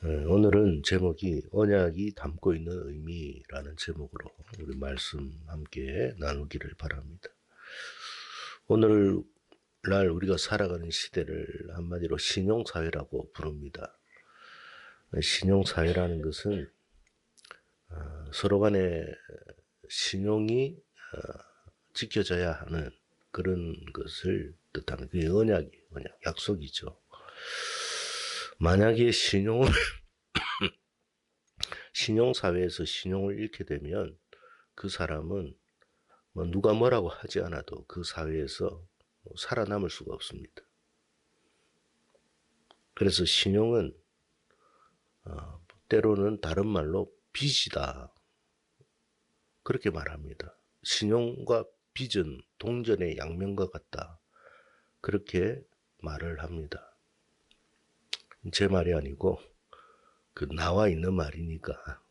오늘은 제목이 언약이 담고 있는 의미라는 제목으로 우리 말씀 함께 나누기를 바랍니다. 오늘날 우리가 살아가는 시대를 한마디로 신용사회라고 부릅니다. 신용사회라는 것은 서로 간에 신용이 지켜져야 하는 그런 것을 뜻하는 그게 언약, 약속이죠. 만약에 신용사회에서 신용을 잃게 되면 그 사람은 뭐 누가 뭐라고 하지 않아도 그 사회에서 살아남을 수가 없습니다. 그래서 신용은 때로는 다른 말로 빚이다. 그렇게 말합니다. 신용과 빚은 동전의 양면과 같다. 그렇게 말을 합니다. 제 말이 아니고 그 나와 있는 말이니까.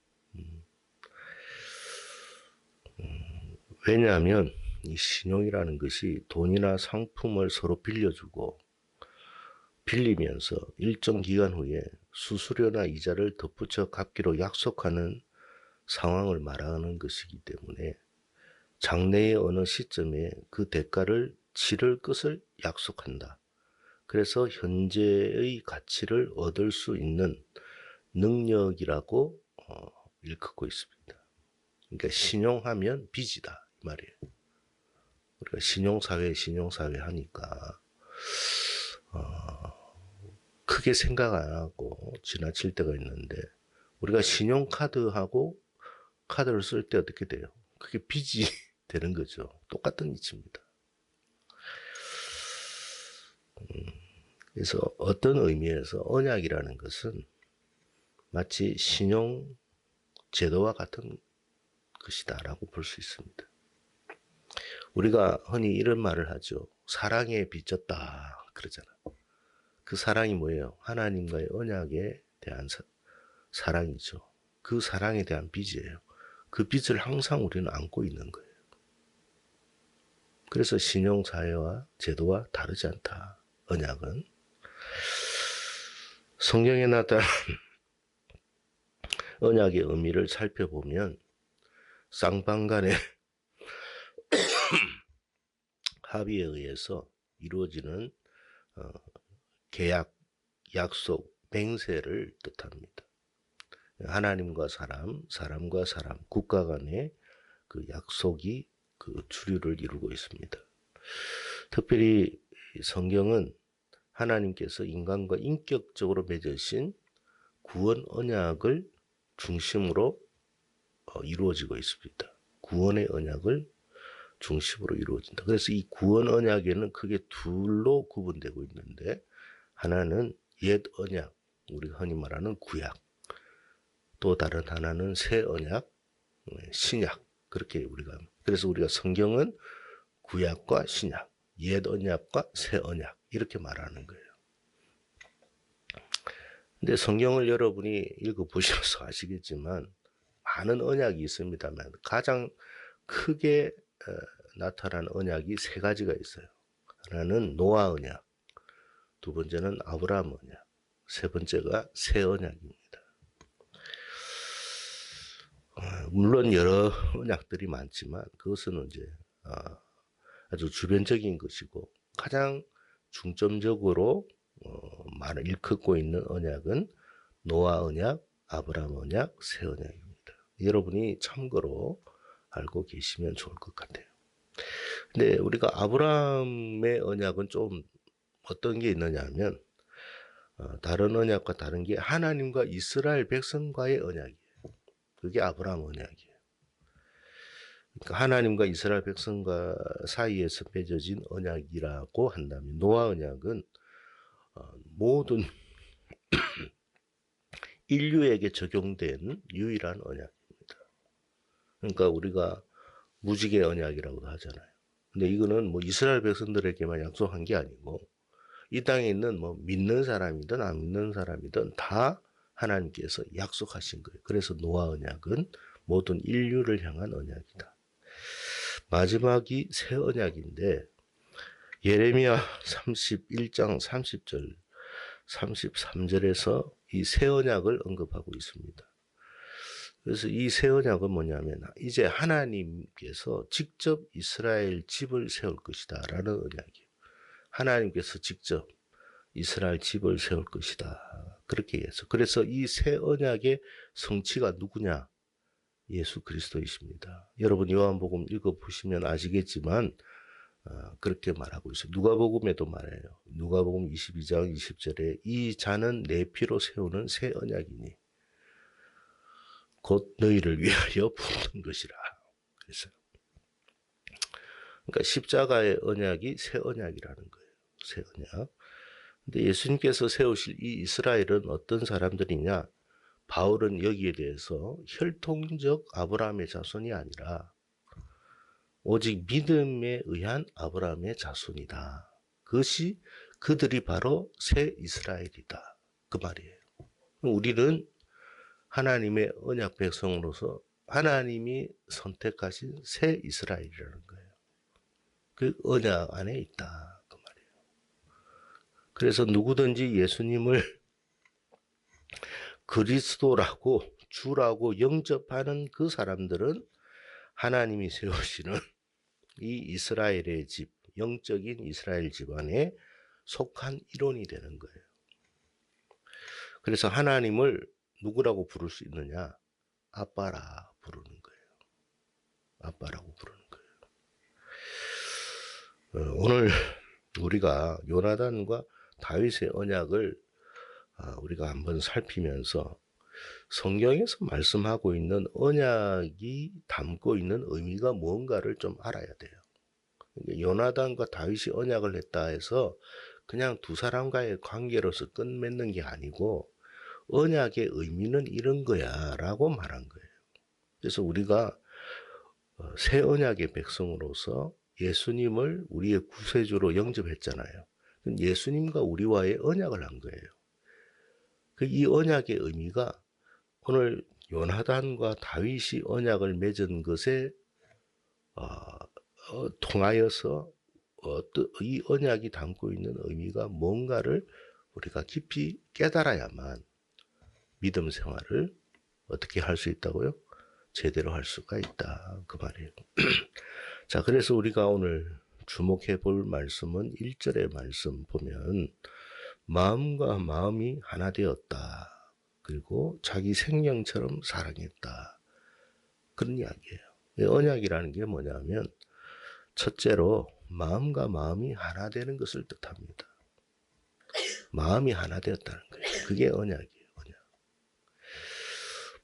왜냐하면 이 신용이라는 것이 돈이나 상품을 서로 빌려주고 빌리면서 일정 기간 후에 수수료나 이자를 덧붙여 갚기로 약속하는 상황을 말하는 것이기 때문에 장래의 어느 시점에 그 대가를 치를 것을 약속한다. 그래서 현재의 가치를 얻을 수 있는 능력이라고 일컫고 있습니다. 그러니까 신용하면 빚이다 이 말이에요. 우리가 신용사회 하니까 크게 생각 안 하고 지나칠 때가 있는데 우리가 신용카드하고 카드를 쓸 때 어떻게 돼요? 그게 빚이 되는 거죠. 똑같은 이치입니다. 그래서 어떤 의미에서 언약이라는 것은 마치 신용 제도와 같은 것이다라고 볼 수 있습니다. 우리가 흔히 이런 말을 하죠. 사랑에 빚졌다 그러잖아. 그 사랑이 뭐예요? 하나님과의 언약에 대한 사랑이죠. 그 사랑에 대한 빚이에요. 그 빚을 항상 우리는 안고 있는 거예요. 그래서 신용사회와 제도와 다르지 않다. 언약은. 성경에 나타난 언약의 의미를 살펴보면 쌍방간의 합의에 의해서 이루어지는 계약, 약속, 맹세를 뜻합니다. 하나님과 사람, 사람과 사람, 국가 간의 그 약속이 그 주류를 이루고 있습니다. 특별히 성경은 하나님께서 인간과 인격적으로 맺으신 구원 언약을 중심으로 이루어지고 있습니다. 구원의 언약을 중심으로 이루어진다. 그래서 이 구원 언약에는 크게 둘로 구분되고 있는데 하나는 옛 언약, 우리가 흔히 말하는 구약, 또 다른 하나는 새 언약, 신약. 그렇게 그래서 우리가 성경은 구약과 신약, 옛 언약과 새 언약 이렇게 말하는 거예요. 근데 성경을 여러분이 읽어보셔서 아시겠지만 많은 언약이 있습니다만 가장 크게 나타난 언약이 세 가지가 있어요. 하나는 노아 언약, 두 번째는 아브라함 언약, 세 번째가 새 언약입니다. 물론 여러 언약들이 많지만 그것은 이제 아주 주변적인 것이고 가장 중점적으로 말을 일컫고 있는 언약은 노아 언약, 아브라함 언약, 새 언약입니다. 여러분이 참고로 알고 계시면 좋을 것 같아요. 근데 우리가 아브라함의 언약은 좀 어떤 게 있느냐 하면 다른 언약과 다른 게 하나님과 이스라엘 백성과의 언약이에요. 그게 아브라함 언약이에요. 그러니까 하나님과 이스라엘 백성과 사이에서 맺어진 언약이라고 한다면 노아 언약은 모든 인류에게 적용된 유일한 언약입니다. 그러니까 우리가 무지개 언약이라고도 하잖아요. 근데 이거는 뭐 이스라엘 백성들에게만 약속한 게 아니고 이 땅에 있는 뭐 믿는 사람이든 안 믿는 사람이든 다 하나님께서 약속하신 거예요. 그래서 노아 언약은 모든 인류를 향한 언약이다. 마지막이 새 언약인데 예레미야 31장 30절 33절에서 이 새 언약을 언급하고 있습니다. 그래서 이 새 언약은 뭐냐면 이제 하나님께서 직접 이스라엘 집을 세울 것이다 라는 언약이에요. 하나님께서 직접 이스라엘 집을 세울 것이다. 그렇게 해서 그래서 이 새 언약의 성취가 누구냐? 예수 그리스도이십니다. 여러분 요한복음 읽어보시면 아시겠지만 그렇게 말하고 있어요. 누가복음에도 말해요. 누가복음 22장 20절에 이 자는 내 피로 세우는 새 언약이니 곧 너희를 위하여 부은 것이라. 그래서 그러니까 십자가의 언약이 새 언약이라는 거예요. 새 언약. 근데 예수님께서 세우실 이 이스라엘은 어떤 사람들이냐? 바울은 여기에 대해서 혈통적 아브라함의 자손이 아니라 오직 믿음에 의한 아브라함의 자손이다. 그것이 그들이 바로 새 이스라엘이다. 그 말이에요. 우리는 하나님의 언약 백성으로서 하나님이 선택하신 새 이스라엘이라는 거예요. 그 언약 안에 있다. 그 말이에요. 그래서 누구든지 예수님을 그리스도라고 주라고 영접하는 그 사람들은 하나님이 세우시는 이 이스라엘의 집, 영적인 이스라엘 집안에 속한 일원이 되는 거예요. 그래서 하나님을 누구라고 부를 수 있느냐? 아빠라 부르는 거예요. 아빠라고 부르는 거예요. 오늘 우리가 요나단과 다윗의 언약을 우리가 한번 살피면서 성경에서 말씀하고 있는 언약이 담고 있는 의미가 뭔가를 좀 알아야 돼요. 요나단과 다윗이 언약을 했다 해서 그냥 두 사람과의 관계로서 끝맺는 게 아니고 언약의 의미는 이런 거야 라고 말한 거예요. 그래서 우리가 새 언약의 백성으로서 예수님을 우리의 구세주로 영접했잖아요. 예수님과 우리와의 언약을 한 거예요. 이 언약의 의미가 오늘 요나단과 다윗이 언약을 맺은 것에 통하여서 이 언약이 담고 있는 의미가 뭔가를 우리가 깊이 깨달아야만 믿음 생활을 어떻게 할 수 있다고요? 제대로 할 수가 있다. 그 말이에요. 자, 그래서 우리가 오늘 주목해 볼 말씀은 1절의 말씀 보면 마음과 마음이 하나 되었다. 그리고 자기 생명처럼 사랑했다. 그런 이야기예요. 언약이라는 게 뭐냐면 첫째로 마음과 마음이 하나 되는 것을 뜻합니다. 마음이 하나 되었다는 거예요. 그게 언약이에요. 언약.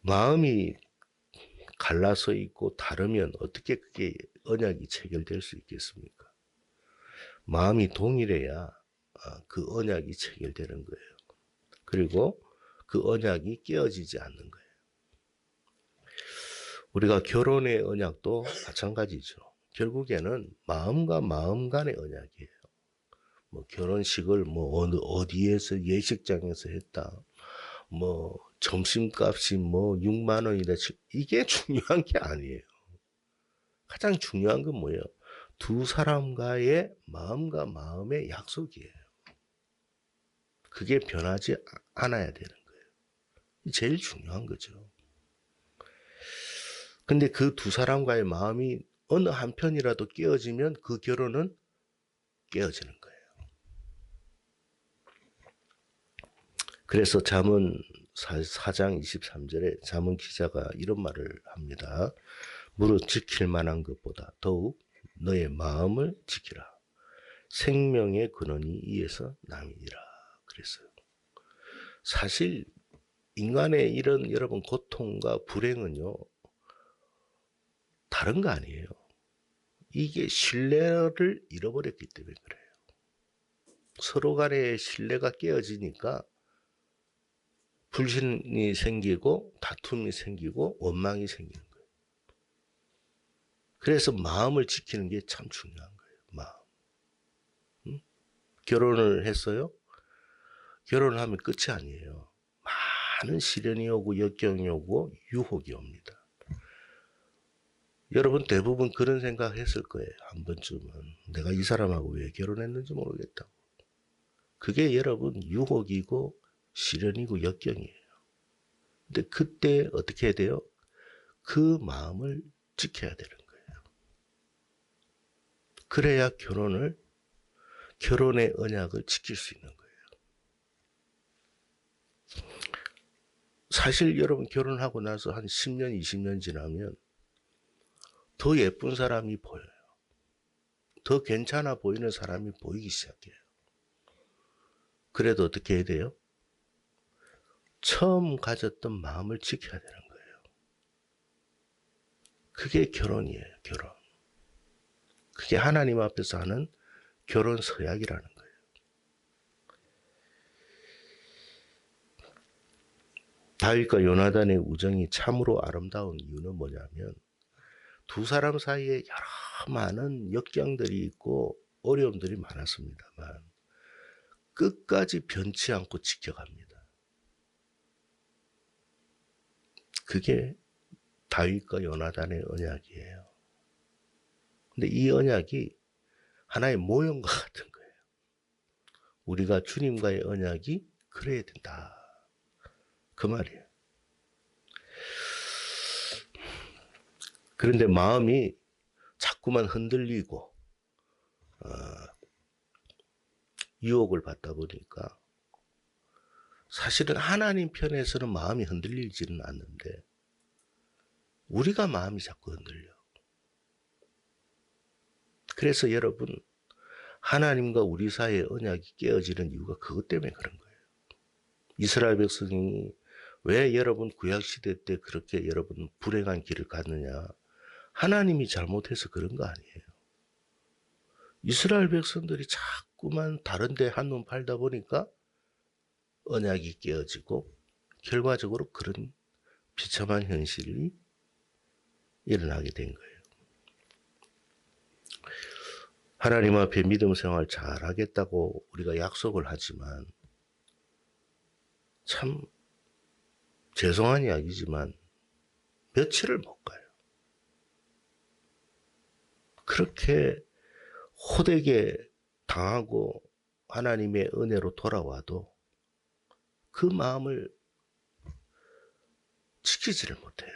마음이 갈라서 있고 다르면 어떻게 그게 언약이 체결될 수 있겠습니까? 마음이 동일해야 그 언약이 체결되는 거예요. 그리고 그 언약이 깨어지지 않는 거예요. 우리가 결혼의 언약도 마찬가지죠. 결국에는 마음과 마음 간의 언약이에요. 뭐 결혼식을 뭐 어디에서 예식장에서 했다. 뭐 점심값이 뭐 6만 원이다. 이게 중요한 게 아니에요. 가장 중요한 건 뭐예요? 두 사람과의 마음과 마음의 약속이에요. 그게 변하지 않아야 되는 거예요. 제일 중요한 거죠. 근데 그 두 사람과의 마음이 어느 한편이라도 깨어지면 그 결혼은 깨어지는 거예요. 그래서 잠언 4장 23절에 잠언 기자가 이런 말을 합니다. 무릇 지킬 만한 것보다 더욱 너의 마음을 지키라. 생명의 근원이 이에서 남이니라. 그랬어요. 사실 인간의 이런 여러분 고통과 불행은요. 다른 거 아니에요. 이게 신뢰를 잃어버렸기 때문에 그래요. 서로 간의 신뢰가 깨어지니까 불신이 생기고 다툼이 생기고 원망이 생기는 거예요. 그래서 마음을 지키는 게 참 중요한 거예요. 마음. 응? 결혼을 했어요? 결혼을 하면 끝이 아니에요. 많은 시련이 오고 역경이 오고 유혹이 옵니다. 여러분 대부분 그런 생각 했을 거예요. 한 번쯤은. 내가 이 사람하고 왜 결혼했는지 모르겠다고. 그게 여러분 유혹이고 시련이고 역경이에요. 근데 그때 어떻게 해야 돼요? 그 마음을 지켜야 되는 거예요. 그래야 결혼의 언약을 지킬 수 있는 거예요. 사실 여러분 결혼하고 나서 한 10년, 20년 지나면 더 예쁜 사람이 보여요. 더 괜찮아 보이는 사람이 보이기 시작해요. 그래도 어떻게 해야 돼요? 처음 가졌던 마음을 지켜야 되는 거예요. 그게 결혼이에요, 결혼. 그게 하나님 앞에서 하는 결혼 서약이라는 거예요. 다윗과 요나단의 우정이 참으로 아름다운 이유는 뭐냐면 두 사람 사이에 여러 많은 역경들이 있고 어려움들이 많았습니다만 끝까지 변치 않고 지켜갑니다. 그게 다윗과 요나단의 언약이에요. 근데 이 언약이 하나의 모형과 같은 거예요. 우리가 주님과의 언약이 그래야 된다. 그 말이에요. 그런데 마음이 자꾸만 흔들리고 유혹을 받다 보니까 사실은 하나님 편에서는 마음이 흔들리지는 않는데 우리가 마음이 자꾸 흔들려. 그래서 여러분 하나님과 우리 사이의 언약이 깨어지는 이유가 그것 때문에 그런 거예요. 이스라엘 백성이 왜 여러분 구약시대 때 그렇게 여러분 불행한 길을 갔느냐. 하나님이 잘못해서 그런 거 아니에요. 이스라엘 백성들이 자꾸만 다른 데 한눈 팔다 보니까 언약이 깨어지고 결과적으로 그런 비참한 현실이 일어나게 된 거예요. 하나님 앞에 믿음 생활 잘 하겠다고 우리가 약속을 하지만 참 죄송한 이야기지만 며칠을 못 가요. 그렇게 호되게 당하고 하나님의 은혜로 돌아와도 그 마음을 지키지를 못해요.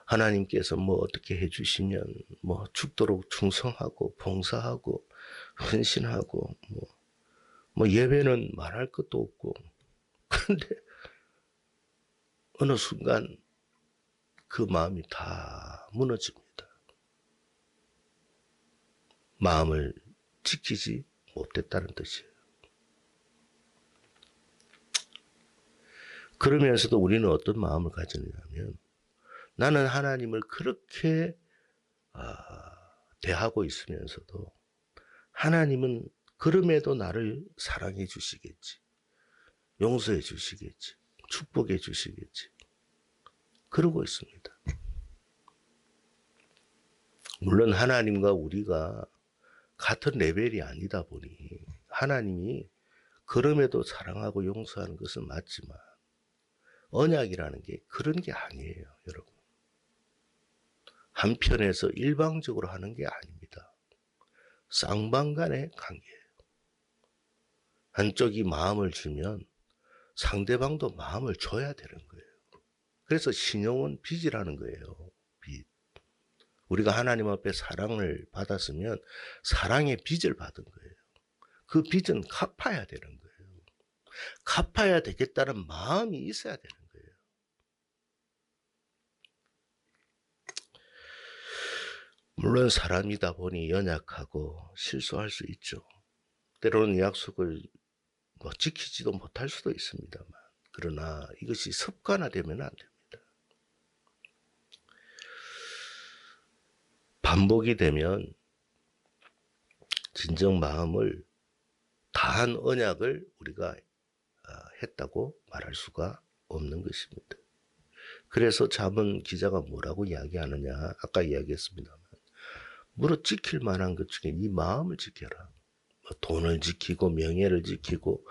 하나님께서 어떻게 해주시면 죽도록 충성하고 봉사하고 헌신하고 예배는 말할 것도 없고 그런데 어느 순간 그 마음이 다 무너집니다. 마음을 지키지 못했다는 뜻이에요. 그러면서도 우리는 어떤 마음을 가지느냐면 나는 하나님을 그렇게 대하고 있으면서도 하나님은 그럼에도 나를 사랑해 주시겠지. 용서해 주시겠지. 축복해 주시겠지. 그러고 있습니다. 물론 하나님과 우리가 같은 레벨이 아니다 보니 하나님이 그럼에도 사랑하고 용서하는 것은 맞지만 언약이라는 게 그런 게 아니에요, 여러분. 한편에서 일방적으로 하는 게 아닙니다. 쌍방간의 관계예요. 한쪽이 마음을 주면 상대방도 마음을 줘야 되는 거예요. 그래서 신용은 빚이라는 거예요. 빚. 우리가 하나님 앞에 사랑을 받았으면 사랑의 빚을 받은 거예요. 그 빚은 갚아야 되는 거예요. 갚아야 되겠다는 마음이 있어야 되는 거예요. 물론 사람이다 보니 연약하고 실수할 수 있죠. 때로는 약속을 지키지도 못할 수도 있습니다만 그러나 이것이 습관화되면 안 됩니다. 반복이 되면 진정 마음을 다한 언약을 우리가 했다고 말할 수가 없는 것입니다. 그래서 잠언 기자가 뭐라고 이야기하느냐 아까 이야기했습니다만 무릇 지킬 만한 것 중에 네 마음을 지켜라. 돈을 지키고 명예를 지키고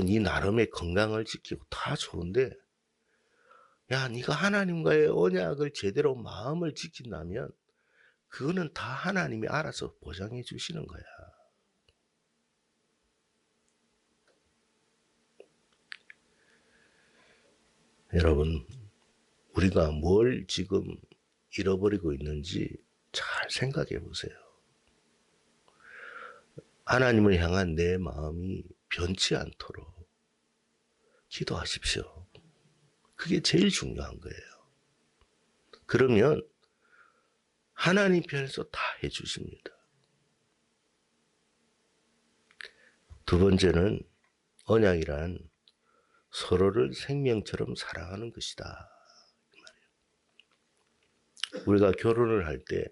네 나름의 건강을 지키고 다 좋은데 야 네가 하나님과의 언약을 제대로 마음을 지킨다면 그거는 다 하나님이 알아서 보장해 주시는 거야. 여러분, 우리가 뭘 지금 잃어버리고 있는지 잘 생각해 보세요. 하나님을 향한 내 마음이 변치 않도록 기도하십시오. 그게 제일 중요한 거예요. 그러면 하나님 편에서 다 해주십니다. 두 번째는 언약이란 서로를 생명처럼 사랑하는 것이다. 우리가 결혼을 할 때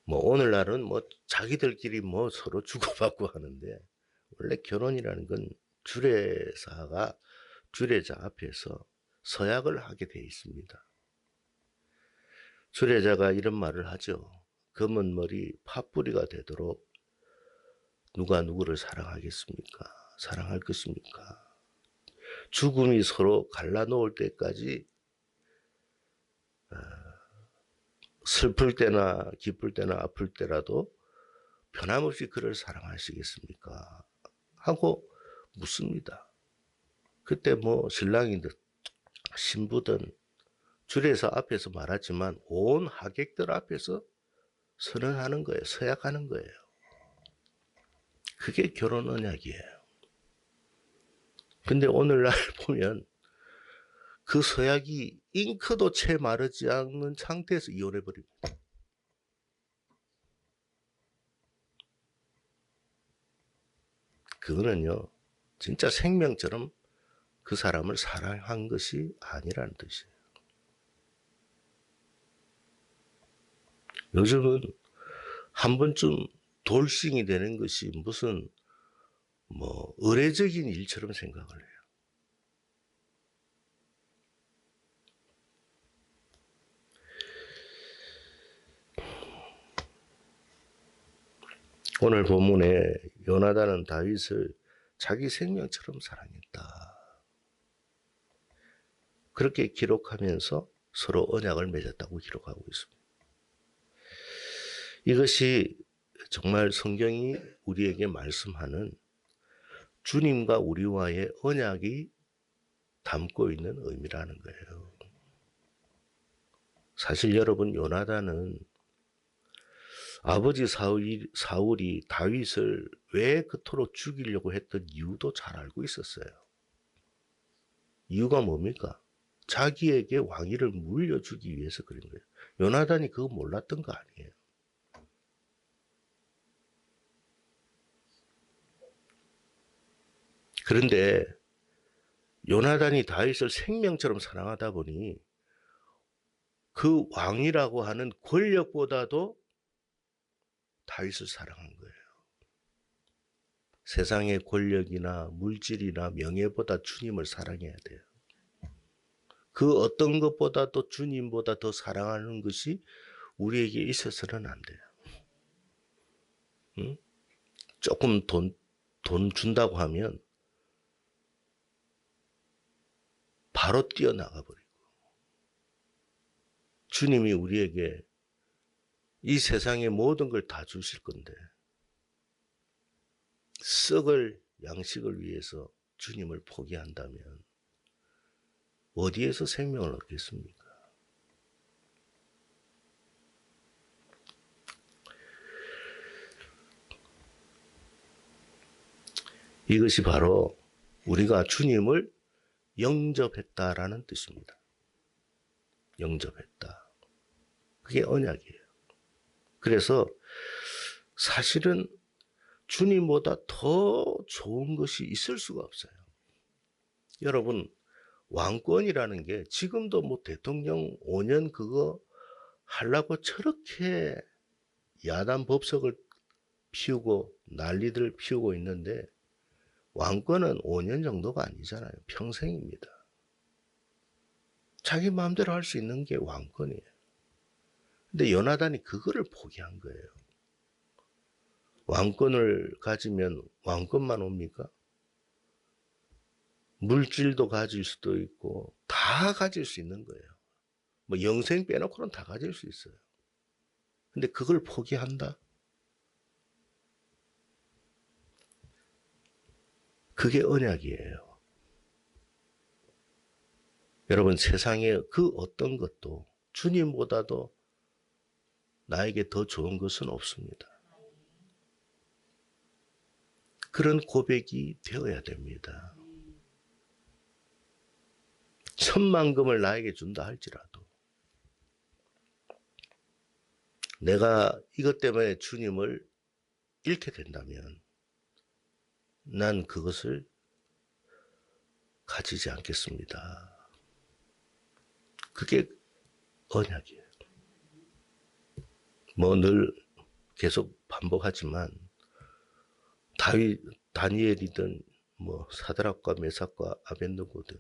오늘날은 자기들끼리 서로 주고받고 하는데, 원래 결혼이라는 건 주례사가 주례자 앞에서 서약을 하게 돼 있습니다. 주례자가 이런 말을 하죠. 검은 머리 팥뿌리가 되도록 누가 누구를 사랑하겠습니까? 사랑할 것입니까? 죽음이 서로 갈라놓을 때까지 슬플 때나 기쁠 때나 아플 때라도 변함없이 그를 사랑하시겠습니까? 하고 묻습니다. 그때 신랑이든 신부든 주례사 앞에서 말하지만 온 하객들 앞에서 선언하는 거예요. 서약하는 거예요. 그게 결혼 언약이에요. 근데 오늘날 보면 그 서약이 잉크도 채 마르지 않는 상태에서 이혼해버립니다. 그거는요, 진짜 생명처럼 그 사람을 사랑한 것이 아니라는 뜻이에요. 요즘은 한 번쯤 돌싱이 되는 것이 무슨 의례적인 일처럼 생각을 해요. 오늘 본문에 요나단은 다윗을 자기 생명처럼 사랑했다. 그렇게 기록하면서 서로 언약을 맺었다고 기록하고 있습니다. 이것이 정말 성경이 우리에게 말씀하는 주님과 우리와의 언약이 담고 있는 의미라는 거예요. 사실 여러분, 요나단은 아버지 사울이 다윗을 왜 그토록 죽이려고 했던 이유도 잘 알고 있었어요. 이유가 뭡니까? 자기에게 왕위를 물려주기 위해서 그런 거예요. 요나단이 그거 몰랐던 거 아니에요. 그런데 요나단이 다윗을 생명처럼 사랑하다 보니 그 왕이라고 하는 권력보다도 다윗을 사랑한 거예요. 세상의 권력이나 물질이나 명예보다 주님을 사랑해야 돼요. 그 어떤 것보다도 주님보다 더 사랑하는 것이 우리에게 있어서는 안 돼요. 응? 조금 돈 준다고 하면 바로 뛰어나가 버리고, 주님이 우리에게 이 세상의 모든 걸 다 주실 건데 썩을 양식을 위해서 주님을 포기한다면 어디에서 생명을 얻겠습니까? 이것이 바로 우리가 주님을 영접했다라는 뜻입니다. 영접했다. 그게 언약이에요. 그래서 사실은 주님보다 더 좋은 것이 있을 수가 없어요. 여러분, 왕권이라는 게 지금도 대통령 5년 그거 하려고 저렇게 야단 법석을 피우고 난리들 피우고 있는데, 왕권은 5년 정도가 아니잖아요. 평생입니다. 자기 마음대로 할 수 있는 게 왕권이에요. 근데 요나단이 그거를 포기한 거예요. 왕권을 가지면 왕권만 옵니까? 물질도 가질 수도 있고 다 가질 수 있는 거예요. 영생 빼놓고는 다 가질 수 있어요. 근데 그걸 포기한다? 그게 언약이에요. 여러분, 세상에 그 어떤 것도 주님보다도 나에게 더 좋은 것은 없습니다. 그런 고백이 되어야 됩니다. 천만금을 나에게 준다 할지라도 내가 이것 때문에 주님을 잃게 된다면 난 그것을 가지지 않겠습니다. 그게 언약이에요. 뭐 늘 계속 반복하지만 다니엘이든 뭐 사드락과 메삭과 아벳느고든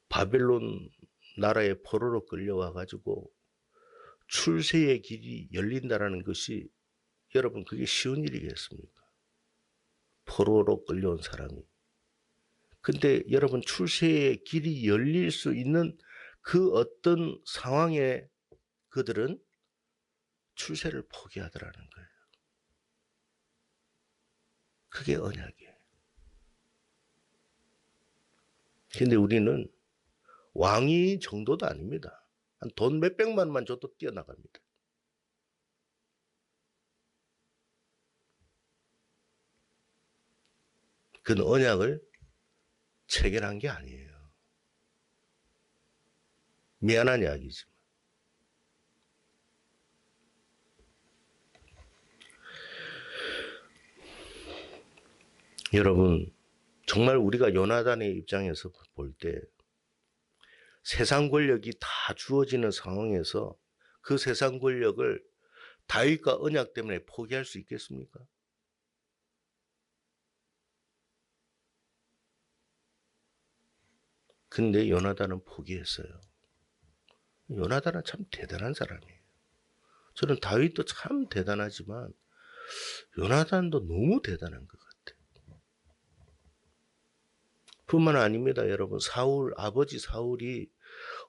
바벨론 나라의 포로로 끌려와 가지고 출세의 길이 열린다라는 것이 여러분 그게 쉬운 일이겠습니까? 포로로 끌려온 사람이. 근데 여러분 출세의 길이 열릴 수 있는 그 어떤 상황에 그들은 출세를 포기하더라는 거예요. 그게 언약이에요. 근데 우리는 왕이 정도도 아닙니다. 한 돈 몇백만만 줘도 뛰어나갑니다. 그건 언약을 체결한 게 아니에요. 미안한 이야기지만. 여러분, 정말 우리가 요나단의 입장에서 볼 때 세상 권력이 다 주어지는 상황에서 그 세상 권력을 다윗과 언약 때문에 포기할 수 있겠습니까? 근데 요나단은 포기했어요. 요나단은 참 대단한 사람이에요. 저는 다윗도 참 대단하지만 요나단도 너무 대단한 것 같아요. 뿐만 아닙니다, 여러분. 아버지 사울이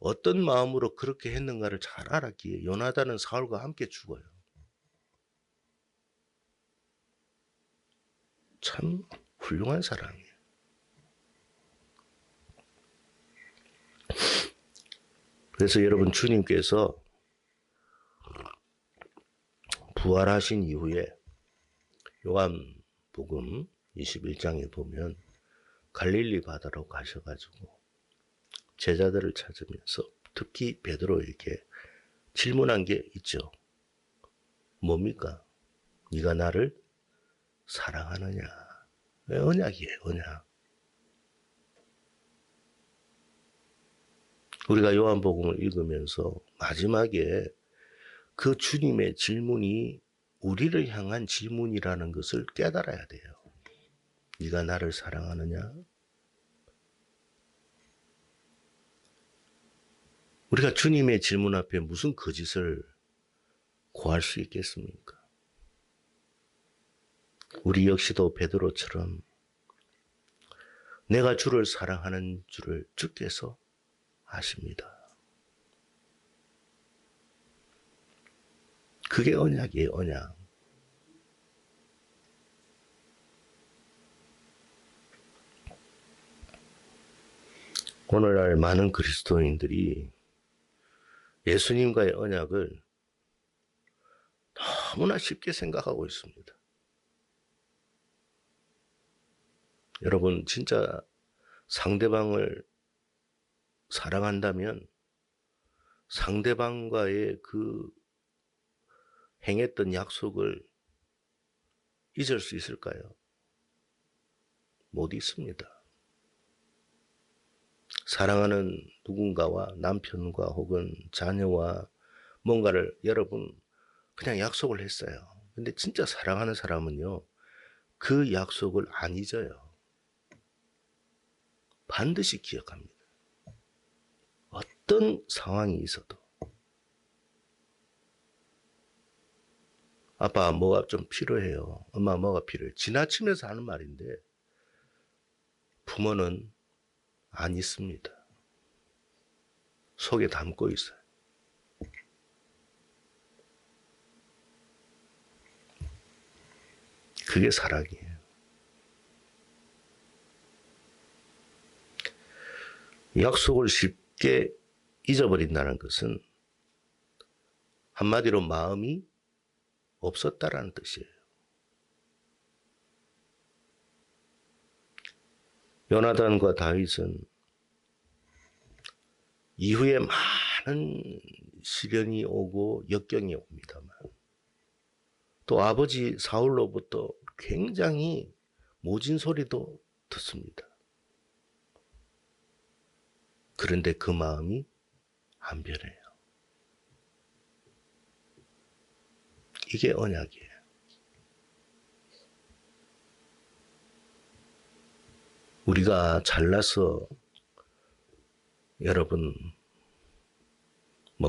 어떤 마음으로 그렇게 했는가를 잘 알았기에 요나단은 사울과 함께 죽어요. 참 훌륭한 사람이에요. 그래서 여러분 주님께서 부활하신 이후에 요한복음 21장에 보면 갈릴리 바다로 가셔가지고 제자들을 찾으면서 특히 베드로에게 질문한 게 있죠. 뭡니까? 네가 나를 사랑하느냐? 언약이에요, 언약. 우리가 요한복음을 읽으면서 마지막에 그 주님의 질문이 우리를 향한 질문이라는 것을 깨달아야 돼요. 네가 나를 사랑하느냐? 우리가 주님의 질문 앞에 무슨 거짓을 고할 수 있겠습니까? 우리 역시도 베드로처럼 내가 주를 사랑하는 줄을 주께서 아십니다. 그게 언약이에요, 언약. 오늘날 많은 그리스도인들이 예수님과의 언약을 너무나 쉽게 생각하고 있습니다. 여러분, 진짜 상대방을 사랑한다면 상대방과의 그 행했던 약속을 잊을 수 있을까요? 못 잊습니다. 사랑하는 누군가와 남편과 혹은 자녀와 뭔가를 여러분 그냥 약속을 했어요. 근데 진짜 사랑하는 사람은요, 그 약속을 안 잊어요. 반드시 기억합니다. 어떤 상황이 있어도. 아빠 뭐가 좀 필요해요. 엄마 뭐가 필요해. 지나치면서 하는 말인데 부모는 안 잊습니다. 속에 담고 있어요. 그게 사랑이에요. 약속을 쉽게 잊어버린다는 것은 한마디로 마음이 없었다라는 뜻이에요. 요나단과 다윗은 이후에 많은 시련이 오고 역경이 옵니다만 또 아버지 사울로부터 굉장히 모진 소리도 듣습니다. 그런데 그 마음이 안 변해요. 이게 언약이에요. 우리가 잘나서 여러분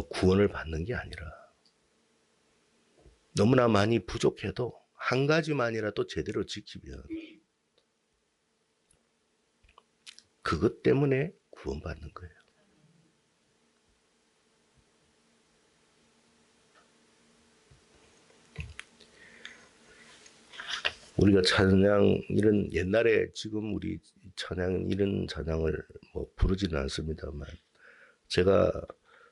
구원을 받는 게 아니라 너무나 많이 부족해도 한 가지만이라도 제대로 지키면 그것 때문에 구원받는 거예요. 우리가 찬양 이런 옛날에 지금 우리 찬양 이런 찬양을 부르지는 않습니다만 제가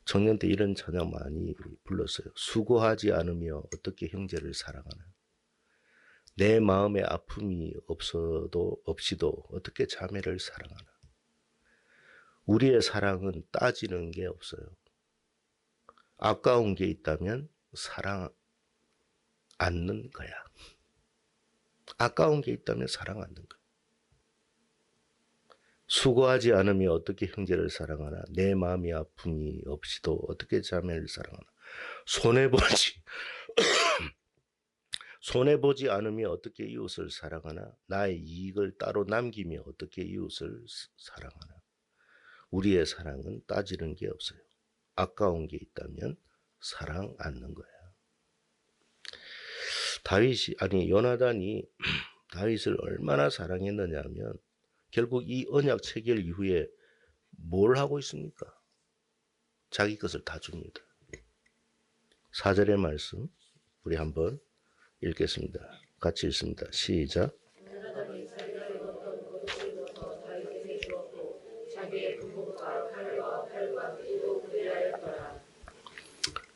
청년 때 이런 찬양 많이 불렀어요. 수고하지 않으며 어떻게 형제를 사랑하나. 내 마음에 아픔이 없이도 어떻게 자매를 사랑하나. 우리의 사랑은 따지는 게 없어요. 아까운 게 있다면 사랑 않는 거야. 아까운 게 있다면 사랑 않는 거야. 수고하지 않으며 어떻게 형제를 사랑하나. 내 마음이 아픔이 없이도 어떻게 자매를 사랑하나. 손해보지 않으며 어떻게 이웃을 사랑하나. 나의 이익을 따로 남기며 어떻게 이웃을 사랑하나. 우리의 사랑은 따지는 게 없어요. 아까운 게 있다면 사랑 않는 거야. 요나단이 다윗을 얼마나 사랑했느냐 하면 결국 이 언약 체결 이후에 뭘 하고 있습니까? 자기 것을 다 줍니다. 4절의 말씀 우리 한번 읽겠습니다. 같이 읽습니다. 시작.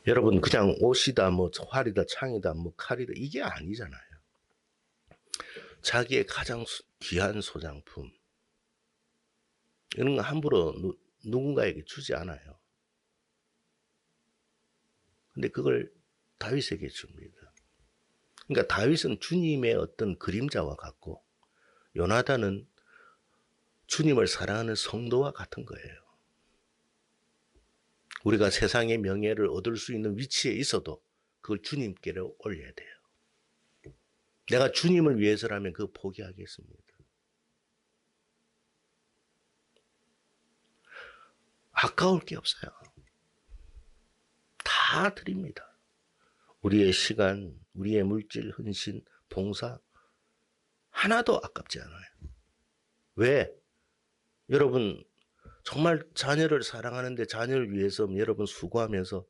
여러분 그냥 옷이다 활이다 창이다 칼이다 이게 아니잖아요. 자기의 가장 귀한 소장품 이런 거 함부로 누군가에게 주지 않아요. 근데 그걸 다윗에게 줍니다. 그러니까 다윗은 주님의 어떤 그림자와 같고 요나단은 주님을 사랑하는 성도와 같은 거예요. 우리가 세상의 명예를 얻을 수 있는 위치에 있어도 그걸 주님께로 올려야 돼요. 내가 주님을 위해서라면 그거 포기하겠습니다. 아까울 게 없어요. 다 드립니다. 우리의 시간, 우리의 물질, 헌신, 봉사 하나도 아깝지 않아요. 왜? 여러분 정말 자녀를 사랑하는데 자녀를 위해서 여러분 수고하면서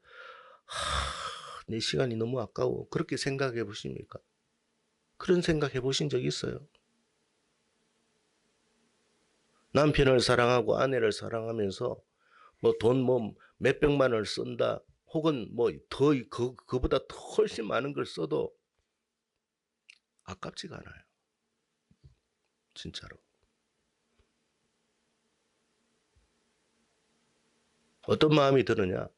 내 시간이 너무 아까워 그렇게 생각해 보십니까? 그런 생각해 보신 적 있어요? 남편을 사랑하고 아내를 사랑하면서 돈 몇백만을 쓴다 혹은 그보다 훨씬 많은 걸 써도 아깝지가 않아요. 진짜로. 어떤 마음이 드느냐?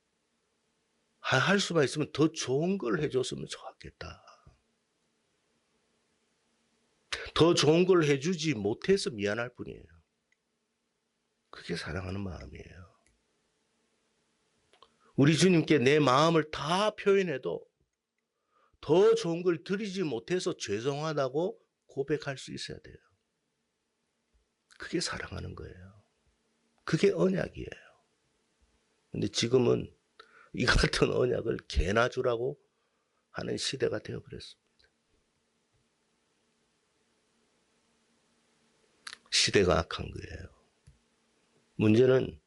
할 수만 있으면 더 좋은 걸 해줬으면 좋았겠다. 더 좋은 걸 해주지 못해서 미안할 뿐이에요. 그게 사랑하는 마음이에요. 우리 주님께 내 마음을 다 표현해도 더 좋은 걸 드리지 못해서 죄송하다고 고백할 수 있어야 돼요. 그게 사랑하는 거예요. 그게 언약이에요. 근데 지금은 이 같은 언약을 개나 주라고 하는 시대가 되어버렸습니다. 시대가 악한 거예요. 문제는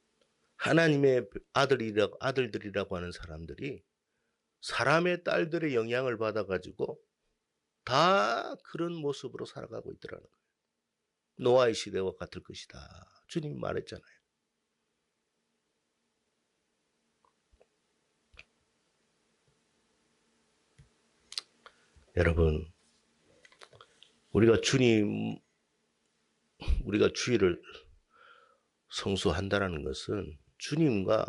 하나님의 아들들이라고 하는 사람들이 사람의 딸들의 영향을 받아가지고 다 그런 모습으로 살아가고 있더라는 거예요. 노아의 시대와 같을 것이다. 주님이 말했잖아요. 여러분, 우리가 주의를 성수한다는 것은 주님과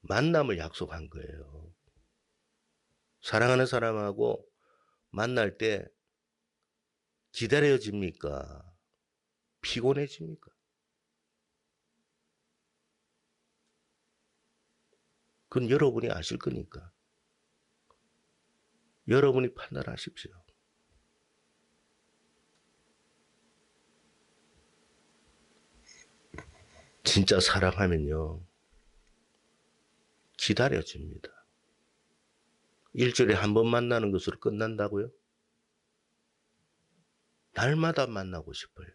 만남을 약속한 거예요. 사랑하는 사람하고 만날 때 기다려집니까? 피곤해집니까? 그건 여러분이 아실 거니까. 여러분이 판단하십시오. 진짜 사랑하면요, 기다려집니다. 일주일에 한 번 만나는 것으로 끝난다고요? 날마다 만나고 싶어요.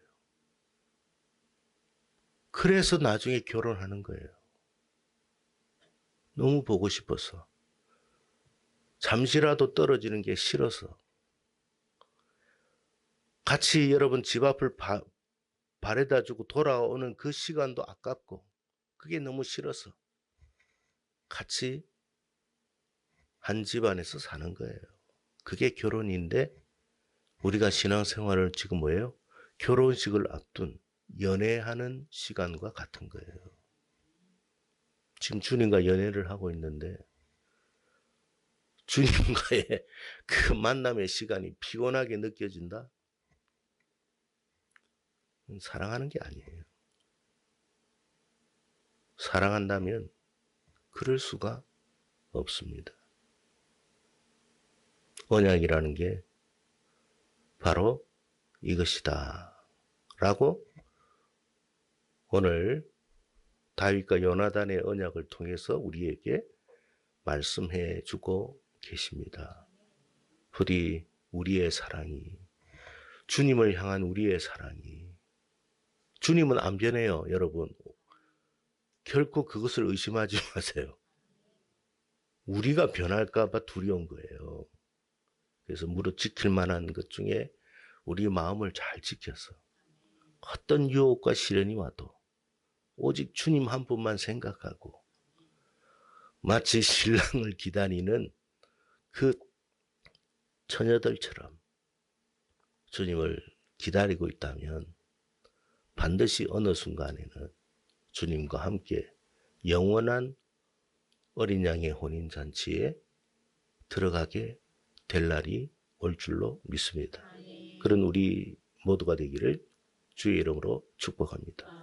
그래서 나중에 결혼하는 거예요. 너무 보고 싶어서. 잠시라도 떨어지는 게 싫어서. 같이 여러분 집 앞을 바래다 주고 돌아오는 그 시간도 아깝고, 그게 너무 싫어서 같이 한 집안에서 사는 거예요. 그게 결혼인데, 우리가 신앙생활을 지금 뭐예요? 결혼식을 앞둔 연애하는 시간과 같은 거예요. 지금 주님과 연애를 하고 있는데, 주님과의 그 만남의 시간이 피곤하게 느껴진다? 사랑하는 게 아니에요. 사랑한다면 그럴 수가 없습니다. 언약이라는 게 바로 이것이다 라고 오늘 다윗과 요나단의 언약을 통해서 우리에게 말씀해 주고 계십니다. 부디 우리의 사랑이, 주님을 향한 우리의 사랑이, 주님은 안 변해요, 여러분. 결코 그것을 의심하지 마세요. 우리가 변할까봐 두려운 거예요. 그래서 무릇 지킬 만한 것 중에 우리 마음을 잘 지켜서 어떤 유혹과 시련이 와도 오직 주님 한 분만 생각하고 마치 신랑을 기다리는 그 처녀들처럼 주님을 기다리고 있다면 반드시 어느 순간에는 주님과 함께 영원한 어린 양의 혼인잔치에 들어가게 될 날이 올 줄로 믿습니다. 그런 우리 모두가 되기를 주의 이름으로 축복합니다.